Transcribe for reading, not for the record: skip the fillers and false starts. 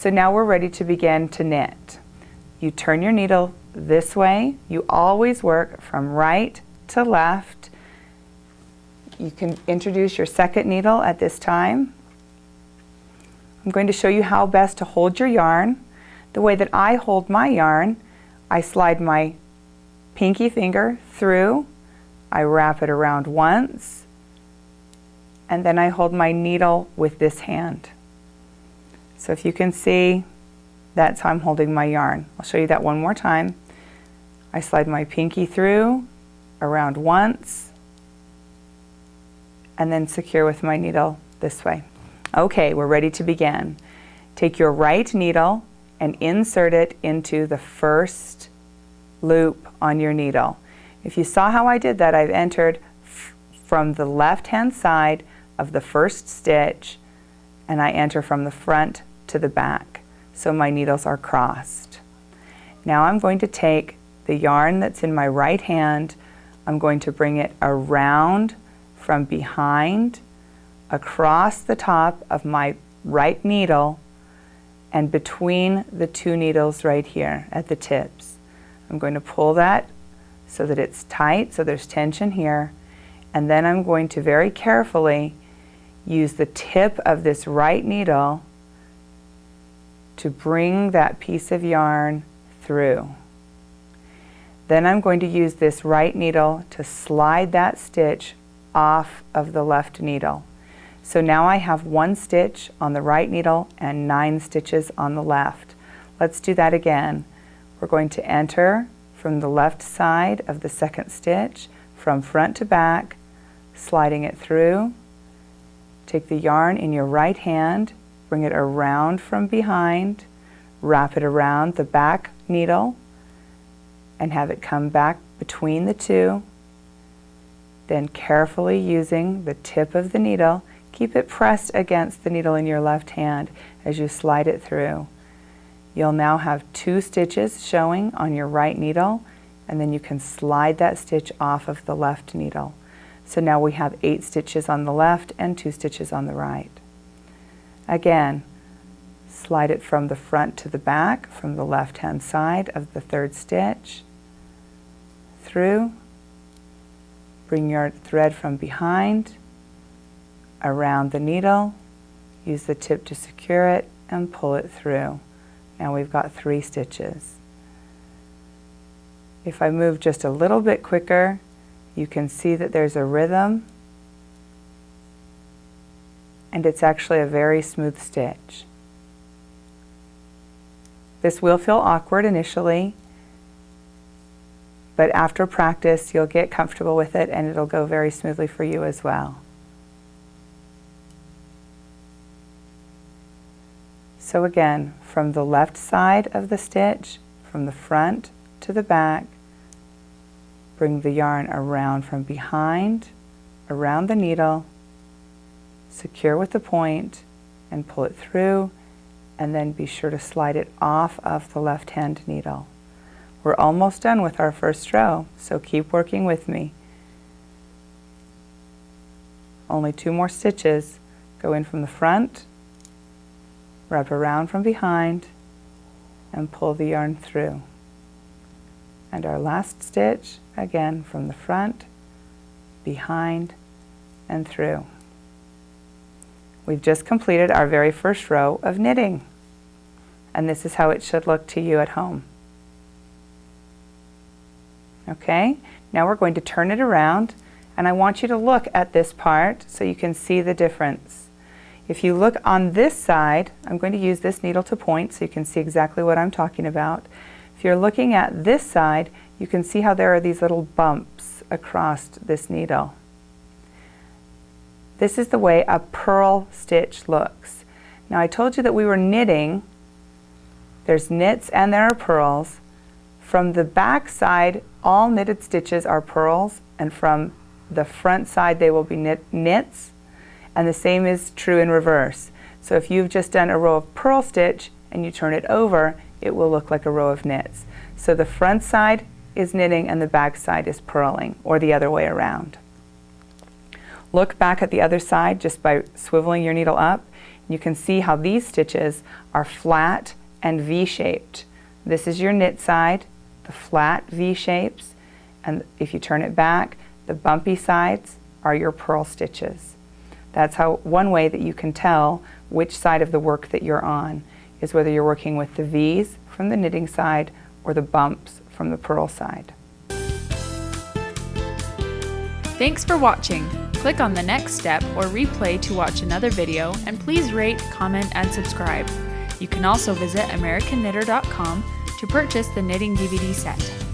So now we're ready to begin to knit. You turn your needle this way. You always work from right to left. You can introduce your second needle at this time. I'm going to show you how best to hold your yarn. The way that I hold my yarn, I slide my pinky finger through, I wrap it around once, and then I hold my needle with this hand. So if you can see, that's how I'm holding my yarn. I'll show you that one more time. I slide my pinky through, around once, and then secure with my needle this way. Okay, we're ready to begin. Take your right needle and insert it into the first loop on your needle. If you saw how I did that, I've entered from the left-hand side of the first stitch, and I enter from the front to the back. So my needles are crossed. Now I'm going to take the yarn that's in my right hand, I'm going to bring it around from behind, across the top of my right needle, and between the two needles right here at the tips. I'm going to pull that so that it's tight, so there's tension here, and then I'm going to very carefully use the tip of this right needle to bring that piece of yarn through. Then I'm going to use this right needle to slide that stitch off of the left needle. So now I have 1 stitch on the right needle and 9 stitches on the left. Let's do that again. We're going to enter from the left side of the second stitch, from front to back, sliding it through. Take the yarn in your right hand, bring it around from behind, wrap it around the back needle, and have it come back between the two. Then carefully using the tip of the needle, keep it pressed against the needle in your left hand as you slide it through. You'll now have 2 stitches showing on your right needle, and then you can slide that stitch off of the left needle. So now we have 8 stitches on the left and 2 stitches on the right. Again, slide it from the front to the back, from the left-hand side of the third stitch, through, bring your thread from behind, around the needle, use the tip to secure it, and pull it through. Now we've got 3 stitches. If I move just a little bit quicker, you can see that there's a rhythm, and it's actually a very smooth stitch. This will feel awkward initially, but after practice you'll get comfortable with it and it'll go very smoothly for you as well. So again, from the left side of the stitch, from the front to the back, bring the yarn around from behind, around the needle, secure with the point, and pull it through, and then be sure to slide it off of the left hand needle. We're almost done with our first row, so keep working with me. Only 2 more stitches. Go in from the front, wrap around from behind, and pull the yarn through. And our last stitch, again from the front, behind, and through. We've just completed our very first row of knitting, and this is how it should look to you at home. Okay, now we're going to turn it around, and I want you to look at this part so you can see the difference. If you look on this side, I'm going to use this needle to point so you can see exactly what I'm talking about. If you're looking at this side, you can see how there are these little bumps across this needle. This is the way a purl stitch looks. Now I told you that we were knitting. There's knits and there are purls. From the back side, all knitted stitches are purls, and from the front side they will be knits, and the same is true in reverse. So if you've just done a row of purl stitch and you turn it over, it will look like a row of knits. So the front side is knitting and the back side is purling, or the other way around. Look back at the other side just by swiveling your needle up, You can see how these stitches are flat and V-shaped. This is your knit side, the flat V shapes, and if you turn it back, the bumpy sides are your purl stitches. That's how one way that you can tell which side of the work that you're on is whether you're working with the V's from the knitting side or the bumps from the purl side. Thanks for watching. Click on the next step or replay to watch another video, and please rate, comment, and subscribe. You can also visit AmericanKnitter.com to purchase the knitting DVD set.